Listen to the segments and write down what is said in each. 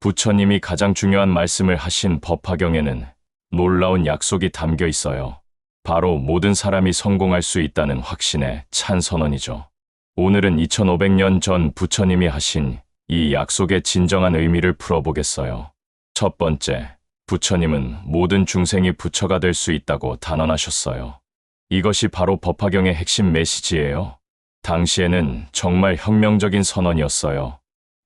부처님이 가장 중요한 말씀을 하신 법화경에는 놀라운 약속이 담겨 있어요. 바로 모든 사람이 성공할 수 있다는 확신의 찬 선언이죠. 오늘은 2500년 전 부처님이 하신 이 약속의 진정한 의미를 풀어보겠어요. 첫 번째, 부처님은 모든 중생이 부처가 될 수 있다고 단언하셨어요. 이것이 바로 법화경의 핵심 메시지예요. 당시에는 정말 혁명적인 선언이었어요.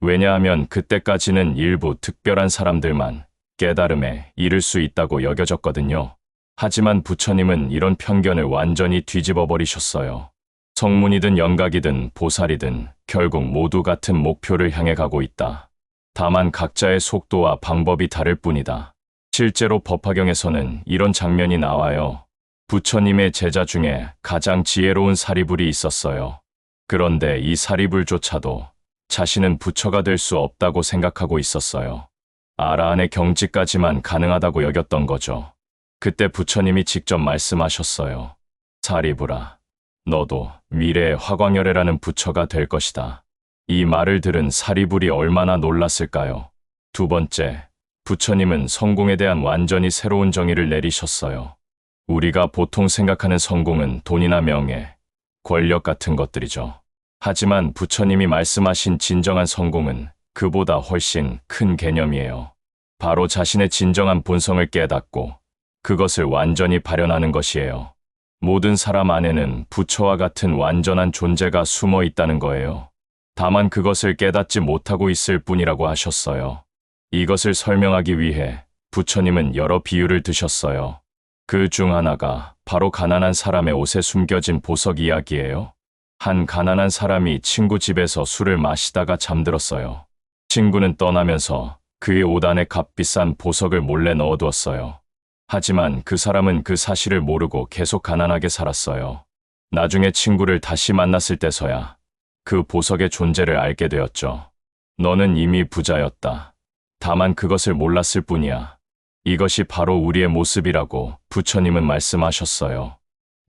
왜냐하면 그때까지는 일부 특별한 사람들만 깨달음에 이를 수 있다고 여겨졌거든요. 하지만 부처님은 이런 편견을 완전히 뒤집어 버리셨어요. 성문이든 영각이든 보살이든 결국 모두 같은 목표를 향해 가고 있다. 다만 각자의 속도와 방법이 다를 뿐이다. 실제로 법화경에서는 이런 장면이 나와요. 부처님의 제자 중에 가장 지혜로운 사리불이 있었어요. 그런데 이 사리불조차도 자신은 부처가 될 수 없다고 생각하고 있었어요. 아라한의 경지까지만 가능하다고 여겼던 거죠. 그때 부처님이 직접 말씀하셨어요. 사리불아, 너도 미래의 화광열애라는 부처가 될 것이다. 이 말을 들은 사리불이 얼마나 놀랐을까요? 두 번째, 부처님은 성공에 대한 완전히 새로운 정의를 내리셨어요. 우리가 보통 생각하는 성공은 돈이나 명예, 권력 같은 것들이죠. 하지만 부처님이 말씀하신 진정한 성공은 그보다 훨씬 큰 개념이에요. 바로 자신의 진정한 본성을 깨닫고 그것을 완전히 발현하는 것이에요. 모든 사람 안에는 부처와 같은 완전한 존재가 숨어 있다는 거예요. 다만 그것을 깨닫지 못하고 있을 뿐이라고 하셨어요. 이것을 설명하기 위해 부처님은 여러 비유를 드셨어요. 그 중 하나가 바로 가난한 사람의 옷에 숨겨진 보석 이야기예요. 한 가난한 사람이 친구 집에서 술을 마시다가 잠들었어요. 친구는 떠나면서 그의 옷 안에 값비싼 보석을 몰래 넣어두었어요. 하지만 그 사람은 그 사실을 모르고 계속 가난하게 살았어요. 나중에 친구를 다시 만났을 때서야 그 보석의 존재를 알게 되었죠. 너는 이미 부자였다. 다만 그것을 몰랐을 뿐이야. 이것이 바로 우리의 모습이라고 부처님은 말씀하셨어요.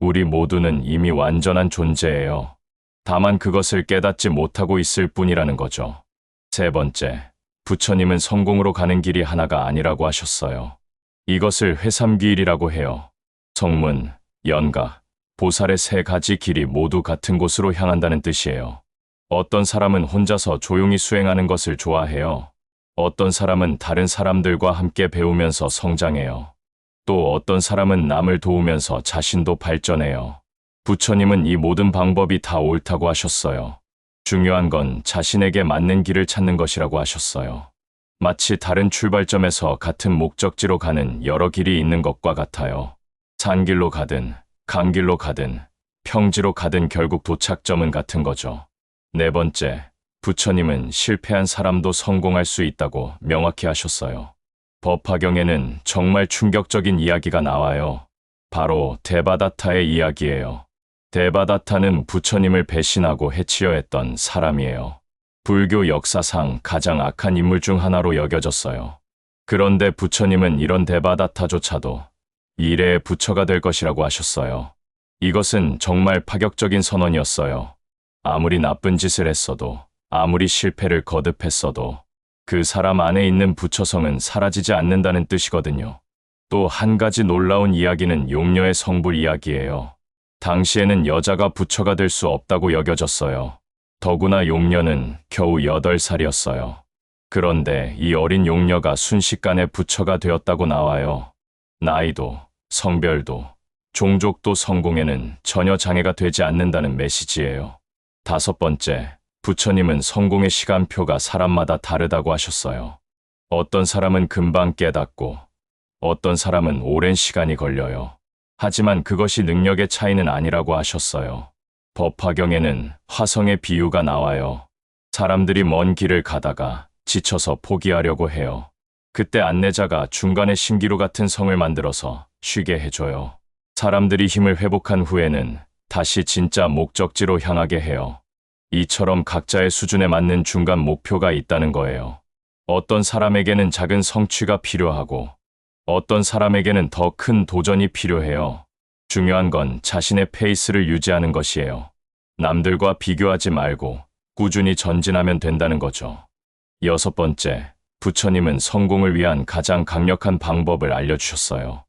우리 모두는 이미 완전한 존재예요. 다만 그것을 깨닫지 못하고 있을 뿐이라는 거죠. 세 번째, 부처님은 성공으로 가는 길이 하나가 아니라고 하셨어요. 이것을 회삼귀일이라고 해요. 성문, 연가, 보살의 세 가지 길이 모두 같은 곳으로 향한다는 뜻이에요. 어떤 사람은 혼자서 조용히 수행하는 것을 좋아해요. 어떤 사람은 다른 사람들과 함께 배우면서 성장해요. 또 어떤 사람은 남을 도우면서 자신도 발전해요. 부처님은 이 모든 방법이 다 옳다고 하셨어요. 중요한 건 자신에게 맞는 길을 찾는 것이라고 하셨어요. 마치 다른 출발점에서 같은 목적지로 가는 여러 길이 있는 것과 같아요. 산길로 가든 강길로 가든 평지로 가든 결국 도착점은 같은 거죠. 네 번째, 부처님은 실패한 사람도 성공할 수 있다고 명확히 하셨어요. 법화경에는 정말 충격적인 이야기가 나와요. 바로 데바다타의 이야기예요. 데바다타는 부처님을 배신하고 해치려 했던 사람이에요. 불교 역사상 가장 악한 인물 중 하나로 여겨졌어요. 그런데 부처님은 이런 데바다타조차도 미래의 부처가 될 것이라고 하셨어요. 이것은 정말 파격적인 선언이었어요. 아무리 나쁜 짓을 했어도, 아무리 실패를 거듭했어도 그 사람 안에 있는 부처성은 사라지지 않는다는 뜻이거든요. 또 한 가지 놀라운 이야기는 용녀의 성불 이야기예요. 당시에는 여자가 부처가 될 수 없다고 여겨졌어요. 더구나 용녀는 겨우 8살이었어요. 그런데 이 어린 용녀가 순식간에 부처가 되었다고 나와요. 나이도, 성별도, 종족도 성공에는 전혀 장애가 되지 않는다는 메시지예요. 다섯 번째, 부처님은 성공의 시간표가 사람마다 다르다고 하셨어요. 어떤 사람은 금방 깨닫고 어떤 사람은 오랜 시간이 걸려요. 하지만 그것이 능력의 차이는 아니라고 하셨어요. 법화경에는 화성의 비유가 나와요. 사람들이 먼 길을 가다가 지쳐서 포기하려고 해요. 그때 안내자가 중간에 신기루 같은 성을 만들어서 쉬게 해줘요. 사람들이 힘을 회복한 후에는 다시 진짜 목적지로 향하게 해요. 이처럼 각자의 수준에 맞는 중간 목표가 있다는 거예요. 어떤 사람에게는 작은 성취가 필요하고 어떤 사람에게는 더 큰 도전이 필요해요. 중요한 건 자신의 페이스를 유지하는 것이에요. 남들과 비교하지 말고 꾸준히 전진하면 된다는 거죠. 여섯 번째, 부처님은 성공을 위한 가장 강력한 방법을 알려주셨어요.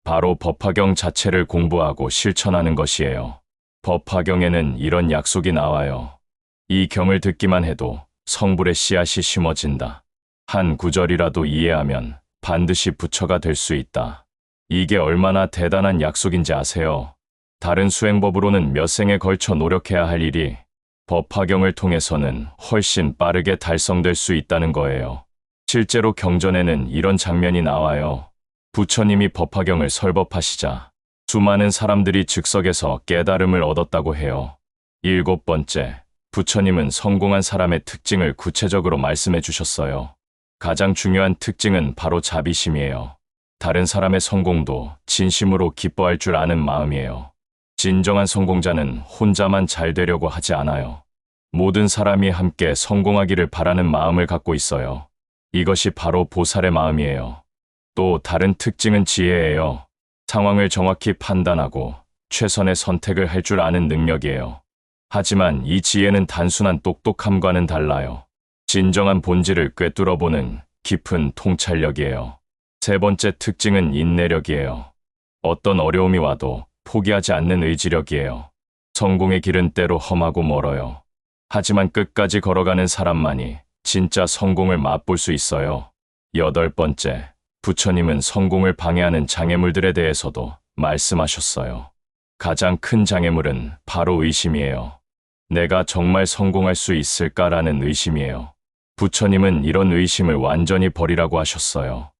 바로 법화경 자체를 공부하고 실천하는 것이에요. 법화경에는 이런 약속이 나와요. 이 경을 듣기만 해도 성불의 씨앗이 심어진다. 한 구절이라도 이해하면 반드시 부처가 될 수 있다. 이게 얼마나 대단한 약속인지 아세요? 다른 수행법으로는 몇 생에 걸쳐 노력해야 할 일이 법화경을 통해서는 훨씬 빠르게 달성될 수 있다는 거예요. 실제로 경전에는 이런 장면이 나와요. 부처님이 법화경을 설법하시자 수많은 사람들이 즉석에서 깨달음을 얻었다고 해요. 7번째, 부처님은 성공한 사람의 특징을 구체적으로 말씀해 주셨어요. 가장 중요한 특징은 바로 자비심이에요. 다른 사람의 성공도 진심으로 기뻐할 줄 아는 마음이에요. 진정한 성공자는 혼자만 잘 되려고 하지 않아요. 모든 사람이 함께 성공하기를 바라는 마음을 갖고 있어요. 이것이 바로 보살의 마음이에요. 또 다른 특징은 지혜예요. 상황을 정확히 판단하고 최선의 선택을 할 줄 아는 능력이에요. 하지만 이 지혜는 단순한 똑똑함과는 달라요. 진정한 본질을 꿰뚫어보는 깊은 통찰력이에요. 세 번째 특징은 인내력이에요. 어떤 어려움이 와도 포기하지 않는 의지력이에요. 성공의 길은 때로 험하고 멀어요. 하지만 끝까지 걸어가는 사람만이 진짜 성공을 맛볼 수 있어요. 8번째, 부처님은 성공을 방해하는 장애물들에 대해서도 말씀하셨어요. 가장 큰 장애물은 바로 의심이에요. 내가 정말 성공할 수 있을까라는 의심이에요. 부처님은 이런 의심을 완전히 버리라고 하셨어요.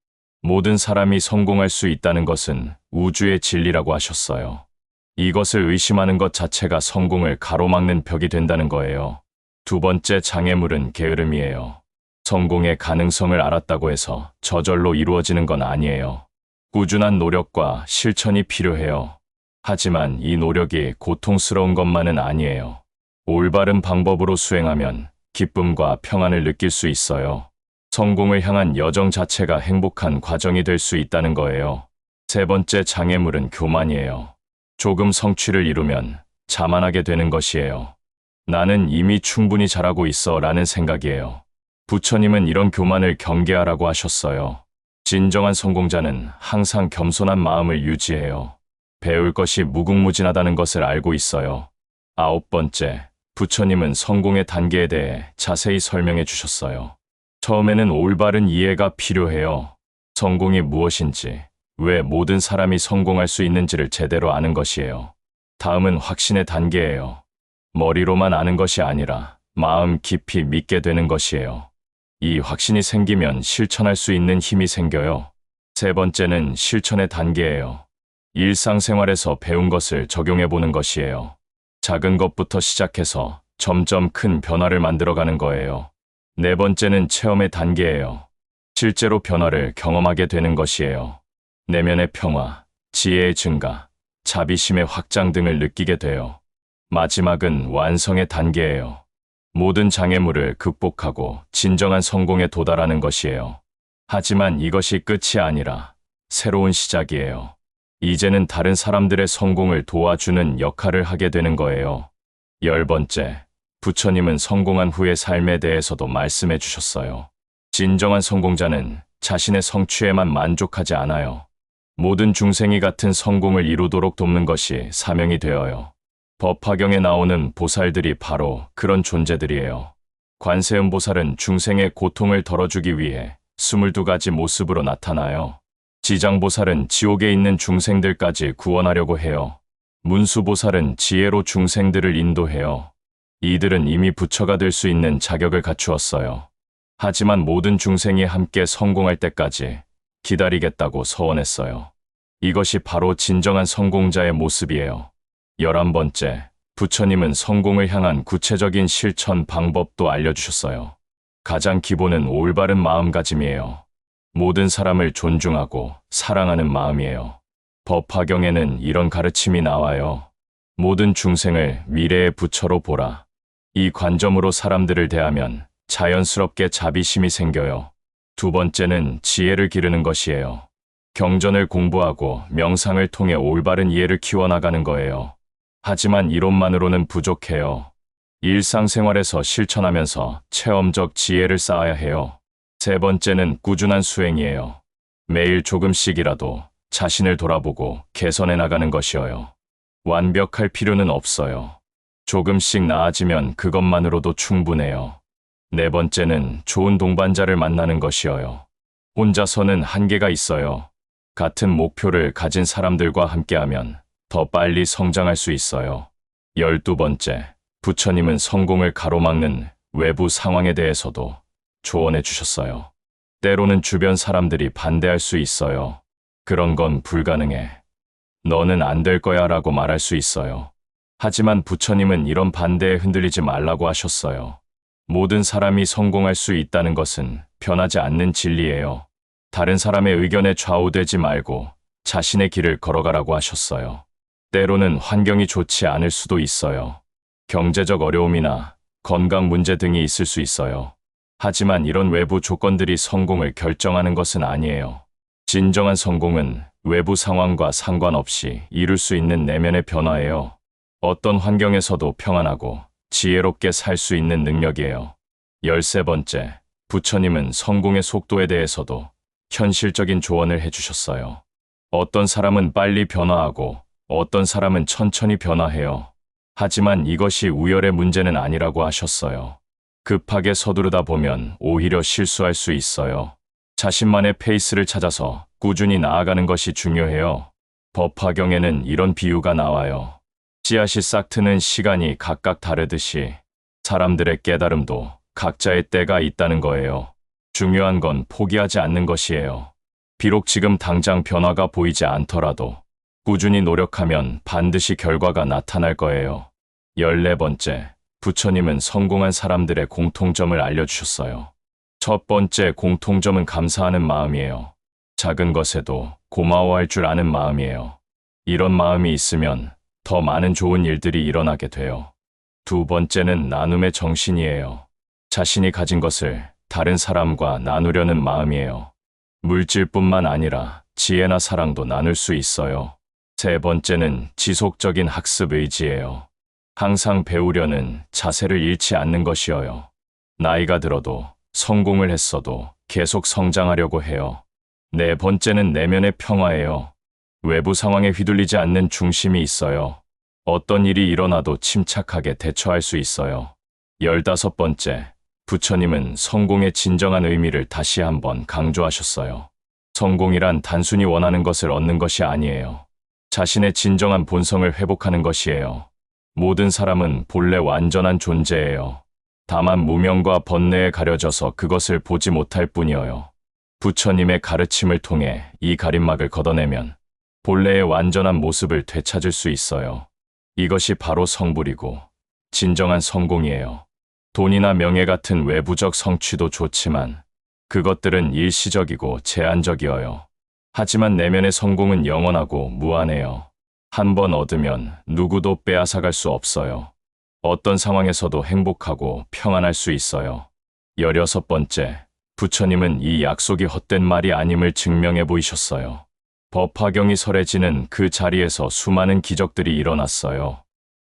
모든 사람이 성공할 수 있다는 것은 우주의 진리라고 하셨어요. 이것을 의심하는 것 자체가 성공을 가로막는 벽이 된다는 거예요. 두 번째 장애물은 게으름이에요. 성공의 가능성을 알았다고 해서 저절로 이루어지는 건 아니에요. 꾸준한 노력과 실천이 필요해요. 하지만 이 노력이 고통스러운 것만은 아니에요. 올바른 방법으로 수행하면 기쁨과 평안을 느낄 수 있어요. 성공을 향한 여정 자체가 행복한 과정이 될 수 있다는 거예요. 세 번째 장애물은 교만이에요. 조금 성취를 이루면 자만하게 되는 것이에요. 나는 이미 충분히 잘하고 있어 라는 생각이에요. 부처님은 이런 교만을 경계하라고 하셨어요. 진정한 성공자는 항상 겸손한 마음을 유지해요. 배울 것이 무궁무진하다는 것을 알고 있어요. 9번째, 부처님은 성공의 단계에 대해 자세히 설명해 주셨어요. 처음에는 올바른 이해가 필요해요. 성공이 무엇인지, 왜 모든 사람이 성공할 수 있는지를 제대로 아는 것이에요. 다음은 확신의 단계예요. 머리로만 아는 것이 아니라 마음 깊이 믿게 되는 것이에요. 이 확신이 생기면 실천할 수 있는 힘이 생겨요. 세 번째는 실천의 단계예요. 일상생활에서 배운 것을 적용해 보는 것이에요. 작은 것부터 시작해서 점점 큰 변화를 만들어가는 거예요. 네 번째는 체험의 단계예요. 실제로 변화를 경험하게 되는 것이에요. 내면의 평화, 지혜의 증가, 자비심의 확장 등을 느끼게 돼요. 마지막은 완성의 단계예요. 모든 장애물을 극복하고 진정한 성공에 도달하는 것이에요. 하지만 이것이 끝이 아니라 새로운 시작이에요. 이제는 다른 사람들의 성공을 도와주는 역할을 하게 되는 거예요. 10번째, 부처님은 성공한 후의 삶에 대해서도 말씀해 주셨어요. 진정한 성공자는 자신의 성취에만 만족하지 않아요. 모든 중생이 같은 성공을 이루도록 돕는 것이 사명이 되어요. 법화경에 나오는 보살들이 바로 그런 존재들이에요. 관세음 보살은 중생의 고통을 덜어주기 위해 22가지 모습으로 나타나요. 지장보살은 지옥에 있는 중생들까지 구원하려고 해요. 문수보살은 지혜로 중생들을 인도해요. 이들은 이미 부처가 될 수 있는 자격을 갖추었어요. 하지만 모든 중생이 함께 성공할 때까지 기다리겠다고 서원했어요. 이것이 바로 진정한 성공자의 모습이에요. 11번째, 부처님은 성공을 향한 구체적인 실천 방법도 알려주셨어요. 가장 기본은 올바른 마음가짐이에요. 모든 사람을 존중하고 사랑하는 마음이에요. 법화경에는 이런 가르침이 나와요. 모든 중생을 미래의 부처로 보라. 이 관점으로 사람들을 대하면 자연스럽게 자비심이 생겨요. 두 번째는 지혜를 기르는 것이에요. 경전을 공부하고 명상을 통해 올바른 이해를 키워나가는 거예요. 하지만 이론만으로는 부족해요. 일상생활에서 실천하면서 체험적 지혜를 쌓아야 해요. 세 번째는 꾸준한 수행이에요. 매일 조금씩이라도 자신을 돌아보고 개선해 나가는 것이어요. 완벽할 필요는 없어요. 조금씩 나아지면 그것만으로도 충분해요. 네 번째는 좋은 동반자를 만나는 것이어요. 혼자서는 한계가 있어요. 같은 목표를 가진 사람들과 함께하면 더 빨리 성장할 수 있어요. 12번째, 부처님은 성공을 가로막는 외부 상황에 대해서도 조언해 주셨어요. 때로는 주변 사람들이 반대할 수 있어요. 그런 건 불가능해. 너는 안 될 거야 라고 말할 수 있어요. 하지만 부처님은 이런 반대에 흔들리지 말라고 하셨어요. 모든 사람이 성공할 수 있다는 것은 변하지 않는 진리예요. 다른 사람의 의견에 좌우되지 말고 자신의 길을 걸어가라고 하셨어요. 때로는 환경이 좋지 않을 수도 있어요. 경제적 어려움이나 건강 문제 등이 있을 수 있어요. 하지만 이런 외부 조건들이 성공을 결정하는 것은 아니에요. 진정한 성공은 외부 상황과 상관없이 이룰 수 있는 내면의 변화예요. 어떤 환경에서도 평안하고 지혜롭게 살 수 있는 능력이에요. 13번째, 부처님은 성공의 속도에 대해서도 현실적인 조언을 해주셨어요. 어떤 사람은 빨리 변화하고 어떤 사람은 천천히 변화해요. 하지만 이것이 우열의 문제는 아니라고 하셨어요. 급하게 서두르다 보면 오히려 실수할 수 있어요. 자신만의 페이스를 찾아서 꾸준히 나아가는 것이 중요해요. 법화경에는 이런 비유가 나와요. 씨앗이 싹 트는 시간이 각각 다르듯이 사람들의 깨달음도 각자의 때가 있다는 거예요. 중요한 건 포기하지 않는 것이에요. 비록 지금 당장 변화가 보이지 않더라도 꾸준히 노력하면 반드시 결과가 나타날 거예요. 14번째, 부처님은 성공한 사람들의 공통점을 알려주셨어요. 첫 번째 공통점은 감사하는 마음이에요. 작은 것에도 고마워할 줄 아는 마음이에요. 이런 마음이 있으면 더 많은 좋은 일들이 일어나게 돼요. 두 번째는 나눔의 정신이에요. 자신이 가진 것을 다른 사람과 나누려는 마음이에요. 물질뿐만 아니라 지혜나 사랑도 나눌 수 있어요. 세 번째는 지속적인 학습 의지예요. 항상 배우려는 자세를 잃지 않는 것이어요. 나이가 들어도 성공을 했어도 계속 성장하려고 해요. 네 번째는 내면의 평화예요. 외부 상황에 휘둘리지 않는 중심이 있어요. 어떤 일이 일어나도 침착하게 대처할 수 있어요. 15번째, 부처님은 성공의 진정한 의미를 다시 한번 강조하셨어요. 성공이란 단순히 원하는 것을 얻는 것이 아니에요. 자신의 진정한 본성을 회복하는 것이에요. 모든 사람은 본래 완전한 존재예요. 다만 무명과 번뇌에 가려져서 그것을 보지 못할 뿐이어요. 부처님의 가르침을 통해 이 가림막을 걷어내면 본래의 완전한 모습을 되찾을 수 있어요. 이것이 바로 성불이고 진정한 성공이에요. 돈이나 명예 같은 외부적 성취도 좋지만 그것들은 일시적이고 제한적이어요. 하지만 내면의 성공은 영원하고 무한해요. 한 번 얻으면 누구도 빼앗아갈 수 없어요. 어떤 상황에서도 행복하고 평안할 수 있어요. 16번째, 부처님은 이 약속이 헛된 말이 아님을 증명해 보이셨어요. 법화경이 설해지는 그 자리에서 수많은 기적들이 일어났어요.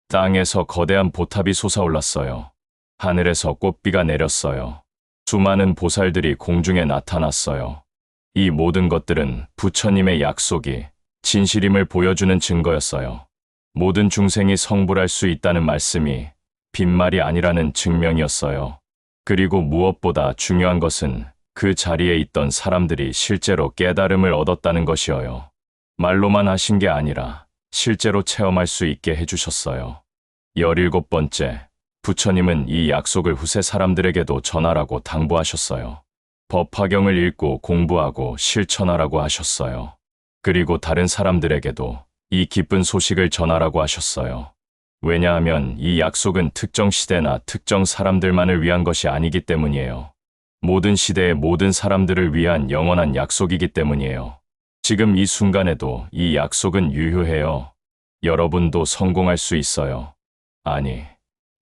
땅에서 거대한 보탑이 솟아올랐어요. 하늘에서 꽃비가 내렸어요. 수많은 보살들이 공중에 나타났어요. 이 모든 것들은 부처님의 약속이 진실임을 보여주는 증거였어요. 모든 중생이 성불할 수 있다는 말씀이 빈말이 아니라는 증명이었어요. 그리고 무엇보다 중요한 것은 그 자리에 있던 사람들이 실제로 깨달음을 얻었다는 것이어요. 말로만 하신 게 아니라 실제로 체험할 수 있게 해주셨어요. 17번째, 부처님은 이 약속을 후세 사람들에게도 전하라고 당부하셨어요. 법화경을 읽고 공부하고 실천하라고 하셨어요. 그리고 다른 사람들에게도 이 기쁜 소식을 전하라고 하셨어요. 왜냐하면 이 약속은 특정 시대나 특정 사람들만을 위한 것이 아니기 때문이에요. 모든 시대의 모든 사람들을 위한 영원한 약속이기 때문이에요. 지금 이 순간에도 이 약속은 유효해요. 여러분도 성공할 수 있어요. 아니,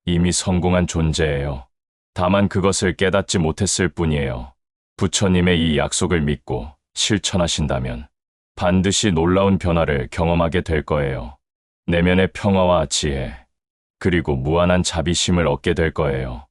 이미 성공한 존재예요. 다만 그것을 깨닫지 못했을 뿐이에요. 부처님의 이 약속을 믿고 실천하신다면 반드시 놀라운 변화를 경험하게 될 거예요. 내면의 평화와 지혜, 그리고 무한한 자비심을 얻게 될 거예요.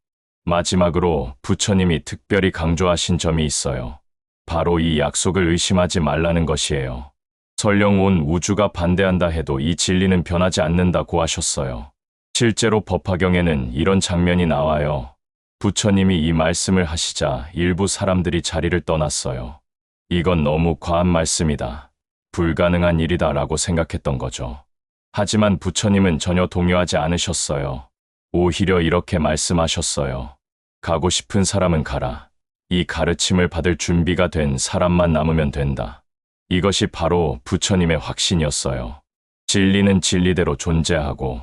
마지막으로 부처님이 특별히 강조하신 점이 있어요. 바로 이 약속을 의심하지 말라는 것이에요. 설령 온 우주가 반대한다 해도 이 진리는 변하지 않는다고 하셨어요. 실제로 법화경에는 이런 장면이 나와요. 부처님이 이 말씀을 하시자 일부 사람들이 자리를 떠났어요. 이건 너무 과한 말씀이다. 불가능한 일이다 라고 생각했던 거죠. 하지만 부처님은 전혀 동요하지 않으셨어요. 오히려 이렇게 말씀하셨어요. 가고 싶은 사람은 가라. 이 가르침을 받을 준비가 된 사람만 남으면 된다. 이것이 바로 부처님의 확신이었어요. 진리는 진리대로 존재하고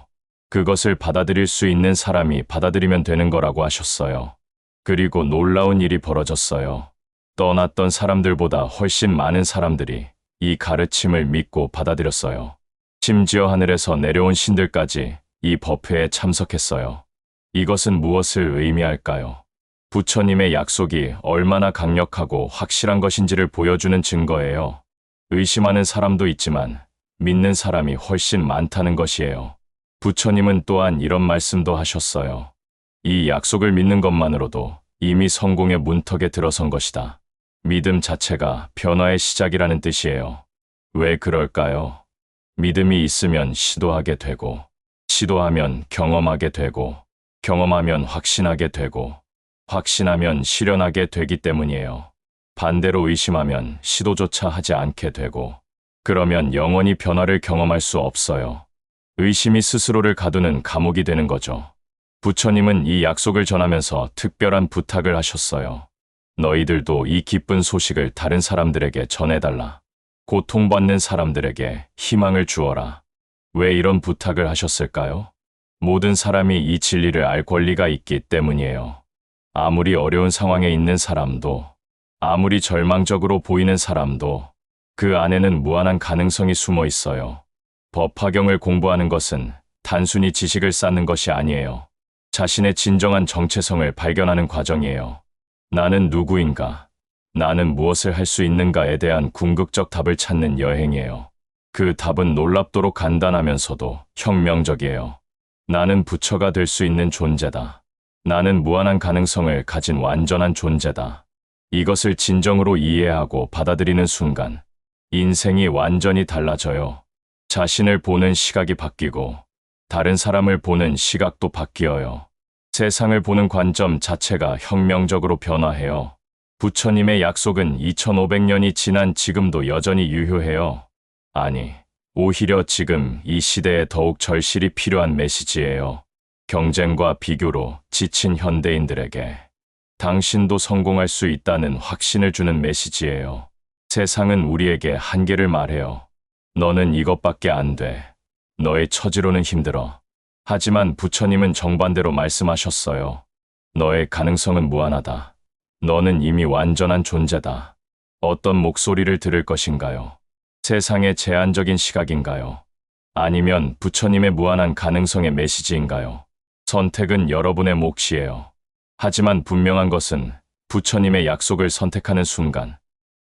그것을 받아들일 수 있는 사람이 받아들이면 되는 거라고 하셨어요. 그리고 놀라운 일이 벌어졌어요. 떠났던 사람들보다 훨씬 많은 사람들이 이 가르침을 믿고 받아들였어요. 심지어 하늘에서 내려온 신들까지 이 법회에 참석했어요. 이것은 무엇을 의미할까요? 부처님의 약속이 얼마나 강력하고 확실한 것인지를 보여주는 증거예요. 의심하는 사람도 있지만 믿는 사람이 훨씬 많다는 것이에요. 부처님은 또한 이런 말씀도 하셨어요. 이 약속을 믿는 것만으로도 이미 성공의 문턱에 들어선 것이다. 믿음 자체가 변화의 시작이라는 뜻이에요. 왜 그럴까요? 믿음이 있으면 시도하게 되고, 시도하면 경험하게 되고, 경험하면 확신하게 되고, 확신하면 실현하게 되기 때문이에요. 반대로 의심하면 시도조차 하지 않게 되고, 그러면 영원히 변화를 경험할 수 없어요. 의심이 스스로를 가두는 감옥이 되는 거죠. 부처님은 이 약속을 전하면서 특별한 부탁을 하셨어요. 너희들도 이 기쁜 소식을 다른 사람들에게 전해달라. 고통받는 사람들에게 희망을 주어라. 왜 이런 부탁을 하셨을까요? 모든 사람이 이 진리를 알 권리가 있기 때문이에요. 아무리 어려운 상황에 있는 사람도, 아무리 절망적으로 보이는 사람도 그 안에는 무한한 가능성이 숨어 있어요. 법화경을 공부하는 것은 단순히 지식을 쌓는 것이 아니에요. 자신의 진정한 정체성을 발견하는 과정이에요. 나는 누구인가? 나는 무엇을 할 수 있는가에 대한 궁극적 답을 찾는 여행이에요. 그 답은 놀랍도록 간단하면서도 혁명적이에요. 나는 부처가 될 수 있는 존재다. 나는 무한한 가능성을 가진 완전한 존재다. 이것을 진정으로 이해하고 받아들이는 순간 인생이 완전히 달라져요. 자신을 보는 시각이 바뀌고 다른 사람을 보는 시각도 바뀌어요. 세상을 보는 관점 자체가 혁명적으로 변화해요. 부처님의 약속은 2500년이 지난 지금도 여전히 유효해요. 아니, 오히려 지금 이 시대에 더욱 절실히 필요한 메시지예요. 경쟁과 비교로 지친 현대인들에게 당신도 성공할 수 있다는 확신을 주는 메시지예요. 세상은 우리에게 한계를 말해요. 너는 이것밖에 안 돼. 너의 처지로는 힘들어. 하지만 부처님은 정반대로 말씀하셨어요. 너의 가능성은 무한하다. 너는 이미 완전한 존재다. 어떤 목소리를 들을 것인가요? 세상의 제한적인 시각인가요? 아니면 부처님의 무한한 가능성의 메시지인가요? 선택은 여러분의 몫이에요. 하지만 분명한 것은 부처님의 약속을 선택하는 순간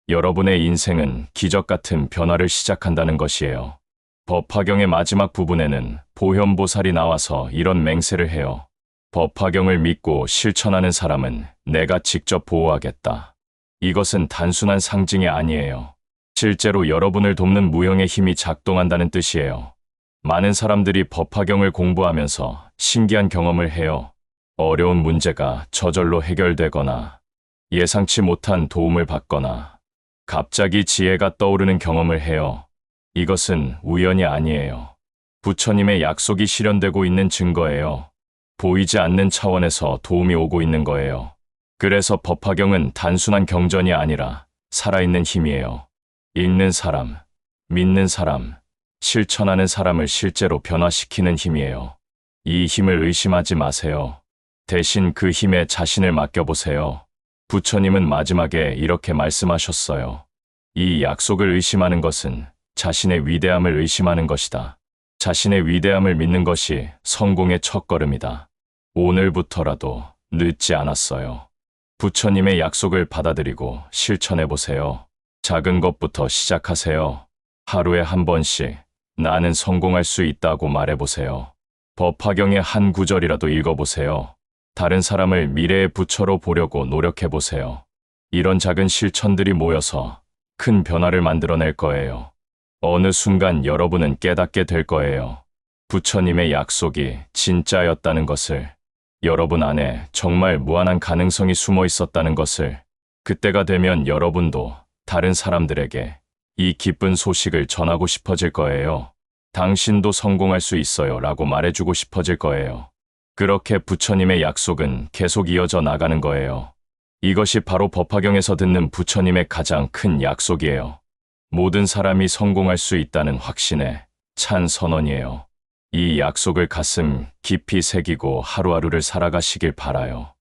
여러분의 인생은 기적 같은 변화를 시작한다는 것이에요. 법화경의 마지막 부분에는 보현보살이 나와서 이런 맹세를 해요. 법화경을 믿고 실천하는 사람은 내가 직접 보호하겠다. 이것은 단순한 상징이 아니에요. 실제로 여러분을 돕는 무형의 힘이 작동한다는 뜻이에요. 많은 사람들이 법화경을 공부하면서 신기한 경험을 해요. 어려운 문제가 저절로 해결되거나 예상치 못한 도움을 받거나 갑자기 지혜가 떠오르는 경험을 해요. 이것은 우연이 아니에요. 부처님의 약속이 실현되고 있는 증거예요. 보이지 않는 차원에서 도움이 오고 있는 거예요. 그래서 법화경은 단순한 경전이 아니라 살아있는 힘이에요. 읽는 사람, 믿는 사람, 실천하는 사람을 실제로 변화시키는 힘이에요. 이 힘을 의심하지 마세요. 대신 그 힘에 자신을 맡겨보세요. 부처님은 마지막에 이렇게 말씀하셨어요. 이 약속을 의심하는 것은 자신의 위대함을 의심하는 것이다. 자신의 위대함을 믿는 것이 성공의 첫걸음이다. 오늘부터라도 늦지 않았어요. 부처님의 약속을 받아들이고 실천해보세요. 작은 것부터 시작하세요. 하루에 한 번씩 나는 성공할 수 있다고 말해보세요. 법화경의 한 구절이라도 읽어보세요. 다른 사람을 미래의 부처로 보려고 노력해 보세요. 이런 작은 실천들이 모여서 큰 변화를 만들어낼 거예요. 어느 순간 여러분은 깨닫게 될 거예요. 부처님의 약속이 진짜였다는 것을, 여러분 안에 정말 무한한 가능성이 숨어 있었다는 것을. 그때가 되면 여러분도 다른 사람들에게 이 기쁜 소식을 전하고 싶어질 거예요. 당신도 성공할 수 있어요 라고 말해주고 싶어질 거예요. 그렇게 부처님의 약속은 계속 이어져 나가는 거예요. 이것이 바로 법화경에서 듣는 부처님의 가장 큰 약속이에요. 모든 사람이 성공할 수 있다는 확신에 찬 선언이에요. 이 약속을 가슴 깊이 새기고 하루하루를 살아가시길 바라요.